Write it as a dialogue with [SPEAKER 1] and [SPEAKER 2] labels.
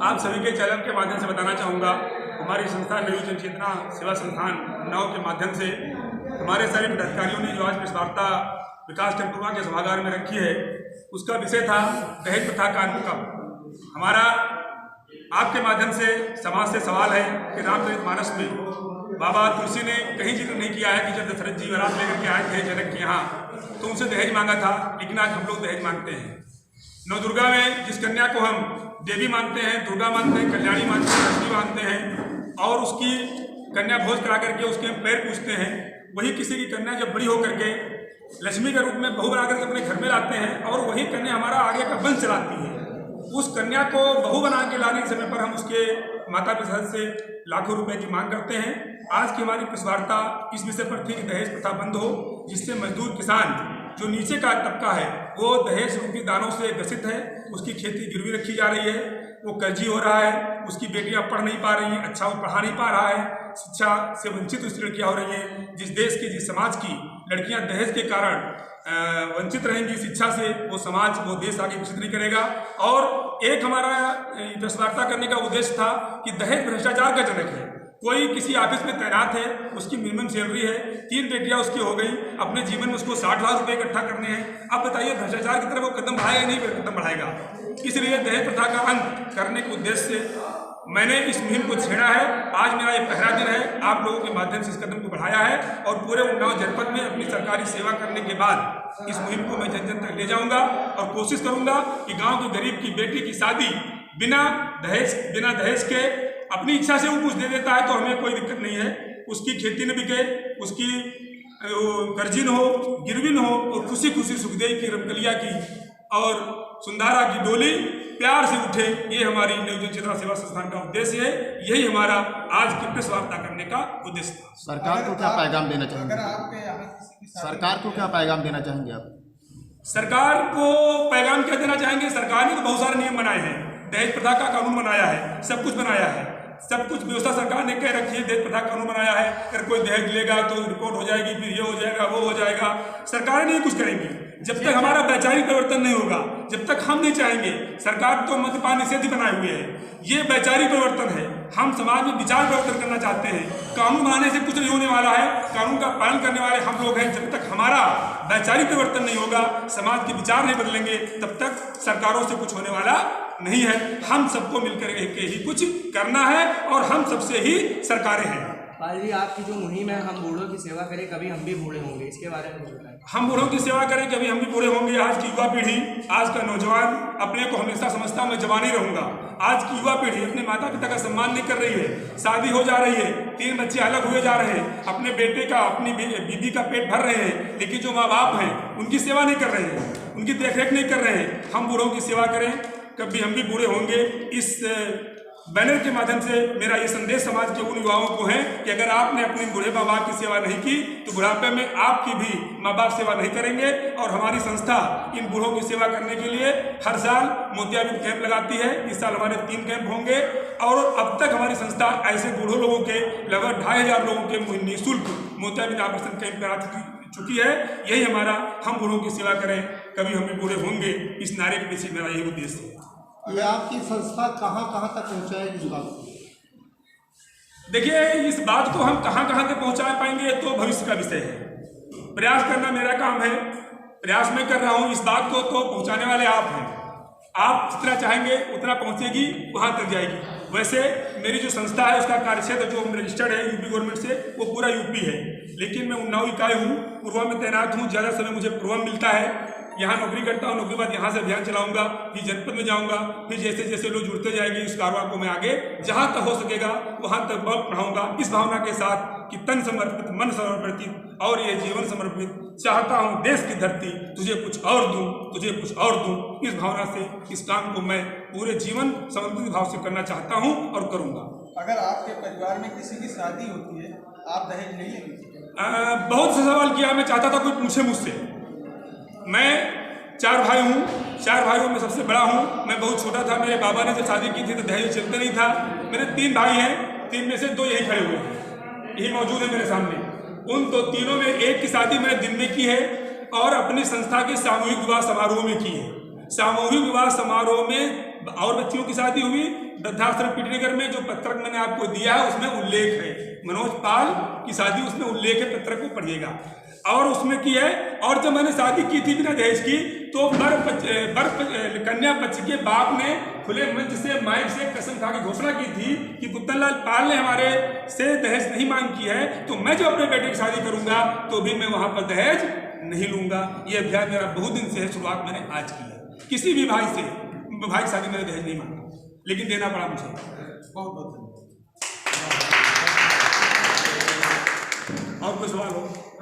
[SPEAKER 1] आप सभी के चैनल के माध्यम से बताना चाहूँगा, हमारी संस्था नवयुवजन चेतना सेवा संस्थान उन्नाव के माध्यम से हमारे सभी पदाधिकारियों ने जो आज प्रेस वार्ता विकास टेम्पुरा के सभागार में रखी है, उसका विषय था दहेज प्रथा का अंत कब। हमारा आपके माध्यम से समाज से सवाल है कि रामचरितमानस में बाबा तुलसी ने कहीं जिक्र नहीं किया है कि जब दशरथ जी बारात लेकर के आए थे जनक के यहाँ तो उनसे दहेज मांगा था, लेकिन आज हम लोग दहेज मांगते हैं। नवदुर्गा में जिस कन्या को हम देवी मानते हैं, दुर्गा मानते हैं, कल्याणी मानते हैं, लक्ष्मी मानते हैं और उसकी कन्या भोज करा करके उसके हम पैर पूछते हैं, वही किसी की कन्या जब बड़ी होकर के लक्ष्मी के रूप में बहू बना करके अपने घर में लाते हैं और वही कन्या हमारा आगे का वंश चलाती है। उस कन्या को बहू बना के लाने के समय पर हम उसके माता पिता से लाखों रुपए की मांग करते हैं। आज की हमारी प्रेस वार्ता इस विषय पर थी कि दहेज प्रथा बंद हो, जिससे मजदूर किसान जो नीचे का तबका है वो दहेज रूपी दानों से ग्रसित है, उसकी खेती गिरवी रखी जा रही है, वो कर्जी हो रहा है, उसकी बेटियां पढ़ नहीं पा रही हैं, अच्छा वो पढ़ा नहीं पा रहा है, शिक्षा से वंचित उसकी लड़कियां हो रही हैं। जिस देश की जिस समाज की लड़कियां दहेज के कारण वंचित रहेंगी शिक्षा से, वो समाज वो देश आगे विकसित नहीं करेगा। और एक हमारा प्रेस वार्ता करने का उद्देश्य था कि दहेज भ्रष्टाचार का जनक है। कोई किसी ऑफिस में तैनात है, उसकी मिनिमम सैलरी है, 3 बेटियां उसकी हो गई, अपने जीवन में उसको 60 लाख रुपए इकट्ठा करने हैं। अब बताइए भ्रष्टाचार की तरफ वो कदम बढ़ाएगा नहीं कदम बढ़ाएगा। इसलिए दहेज प्रथा का अंत करने के उद्देश्य से मैंने इस मुहिम को छेड़ा है। आज मेरा ये पहला दिन है, आप लोगों के माध्यम से इस कदम को बढ़ाया है और पूरे उन्नाव जनपद में अपनी सरकारी सेवा करने के बाद इस मुहिम को मैं जन जन तक ले जाऊंगा और कोशिश करूंगा कि गाँव के गरीब की बेटी की शादी बिना दहेज के अपनी इच्छा से वो कुछ दे देता है तो हमें कोई दिक्कत नहीं है। उसकी खेती न बिके, उसकी कर्जी न हो, गिरवी न हो और खुशी खुशी सुखदेव की रमकलिया की और सुंदारा की डोली प्यार से उठे, ये हमारी नवयुवजन चेतना सेवा संस्थान का उद्देश्य है। यही हमारा आज की प्रेस वार्ता करने का उद्देश्य था।
[SPEAKER 2] सरकार को क्या पैगाम देना चाहेंगे? सरकार को क्या पैगाम देना चाहेंगे आप?
[SPEAKER 1] सरकार को पैगाम क्या देना चाहेंगे? सरकार ने तो बहुत सारे नियम बनाए हैं, दहेज प्रथा का कानून बनाया है, सब कुछ बनाया है, सब कुछ व्यवस्था सरकार ने कह रखी है। दहेज प्रथा कानून बनाया है, अगर कोई दहेज लेगा तो रिपोर्ट हो जाएगी, फिर ये हो जाएगा वो हो जाएगा। सरकार नहीं कुछ करेंगी जब तक हमारा वैचारिक परिवर्तन नहीं होगा, जब तक हम नहीं चाहेंगे। सरकार तो मद्यपान निषेध बनाए हुए है, ये वैचारिक परिवर्तन है। हम समाज में विचार परिवर्तन करना चाहते हैं। कानून बनाने से कुछ नहीं होने वाला है, कानून का पालन करने वाले हम लोग हैं। जब तक हमारा वैचारिक परिवर्तन नहीं होगा, समाज के विचार नहीं बदलेंगे, तब तक सरकारों से कुछ होने वाला नहीं है। हम सबको मिलकर के ही कुछ करना है और हम सबसे ही सरकारें हैं।
[SPEAKER 3] पाल जी, आपकी जो मुहिम है हम बूढ़ों की सेवा करें कभी हम भी बूढ़े होंगे, इसके बारे में कुछ बताएं।
[SPEAKER 1] हम बूढ़ों की सेवा करें कभी हम भी बूढ़े होंगे। आज की युवा पीढ़ी, आज का नौजवान अपने को हमेशा समझता मैं जवान ही रहूंगा। आज की युवा पीढ़ी अपने माता पिता का सम्मान नहीं कर रही है, शादी हो जा रही है, 3 बच्चे अलग हुए जा रहे हैं, अपने बेटे का अपनी बीबी का पेट भर रहे हैं, लेकिन जो माँ बाप हैं उनकी सेवा नहीं कर रहे हैं, उनकी देखरेख नहीं कर रहे हैं। हम बूढ़ों की सेवा करें कभी हम भी बूढ़े होंगे। इस बैनर के माध्यम से मेरा ये संदेश समाज के उन युवाओं को है कि अगर आपने अपने बूढ़े माँ बाप की सेवा नहीं की तो बुढ़ापे में आपकी भी माँ बाप सेवा नहीं करेंगे। और हमारी संस्था इन बूढ़ों की सेवा करने के लिए हर साल मोतियाबिंद कैंप लगाती है। इस साल हमारे 3 कैंप होंगे और अब तक हमारी संस्था ऐसे बूढ़ों लोगों के लगभग 2500 लोगों के निःशुल्क मोतियाबिंद ऑपरेशन कैंप करा चुकी है। यही हमारा हम बूढ़ों की सेवा करें कभी हम भी बूढ़े होंगे, इस नारे के पीछे मेरा यही उद्देश्य है।
[SPEAKER 2] ये आपकी संस्था कहाँ तक पहुँचाएगी इस बात को?
[SPEAKER 1] देखिए, इस बात को हम कहाँ तक पहुँचा पाएंगे तो भविष्य का विषय है। प्रयास करना मेरा काम है, प्रयास मैं कर रहा हूँ। इस बात को तो पहुँचाने वाले आप हैं, आप जितना चाहेंगे उतना पहुँचेगी, वहाँ तक जाएगी। वैसे मेरी जो संस्था है उसका कार्यक्षेत्र जो रजिस्टर्ड है यूपी गवर्नमेंट से, वो पूरा यूपी है, लेकिन मैं उन्नाव इकाई हूँ, पूर्वा में तैनात हूँ। ज़्यादा समय मुझे पूर्वा मिलता है, यहाँ नौकरी करता हूँ। नौकरी के बाद यहाँ से अभियान चलाऊंगा, फिर जनपद में जाऊँगा, फिर जैसे जैसे लोग जुड़ते जाएंगे इस कारवां को मैं आगे जहाँ तक हो सकेगा वहाँ तक बढ़ाऊंगा, इस भावना के साथ कि तन समर्पित मन समर्पित और ये जीवन समर्पित, चाहता हूँ देश की धरती तुझे कुछ और दूँ, तुझे कुछ और दूँ। इस भावना से इस काम को मैं पूरे जीवन समर्पित भाव से करना चाहता हूँ और करूँगा।
[SPEAKER 4] अगर आपके परिवार में किसी की शादी होती है, आप दहेज नहीं लेंगे?
[SPEAKER 1] बहुत से सवाल किया, मैं चाहता था कोई पूछे मुझसे। मैं 4 भाई हूँ, 4 भाइयों में सबसे बड़ा हूँ। मैं बहुत छोटा था, मेरे बाबा ने जब शादी की थी तो दहेज चलते नहीं था। मेरे 3 भाई हैं, 3 में से 2 यही खड़े हुए हैं, यही मौजूद है मेरे सामने। उन तो तीनों में एक की शादी मैंने दिन में की है और अपनी संस्था के सामूहिक विवाह समारोह में की है। सामूहिक विवाह समारोह में और बच्चियों की शादी हुई। वृद्धाश्रम पीटनगर में जो पत्रक मैंने आपको दिया है उसमें उल्लेख है, मनोज पाल की शादी उसमें उल्लेख है, पत्रक को पढ़िएगा। और उसमें की है, और जब मैंने शादी की थी बिना दहेज की तो कन्या पक्ष के बाप ने खुले मंच से माइक से कसम खा के घोषणा की थी कि कुत्तनलाल पाल ने हमारे से दहेज नहीं मांग की है, तो मैं जो अपने बेटे की शादी करूंगा तो भी मैं वहां पर दहेज नहीं लूंगा। ये अभियान मेरा बहुत दिन से है, शुरुआत मैंने आज की है। किसी भी भाई की शादी मैंने दहेज नहीं मांगा, लेकिन देना पड़ा मुझे।
[SPEAKER 4] बहुत बहुत धन्यवाद।
[SPEAKER 1] और कोई सवाल हो?